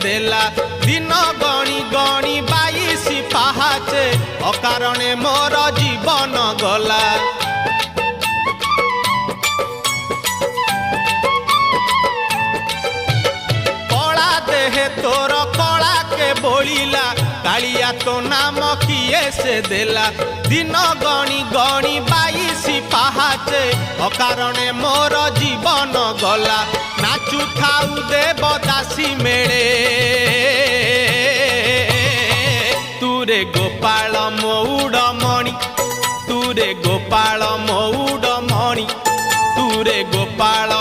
देला दिन गणी गणी 22 पाहाचे अकारणे मोर जीवन गला। कला देहे तोर कला के बोलिला कालिया तो नाम किए से देला दिन गणी गणी 22 पाहाचे अकारणे मोर जीवन गला। नाचु थाउ देवदासी मेले तुरे गोपाल मौड़ मणि तुरे गोपाल मौड़ मणि तुरे गोपाल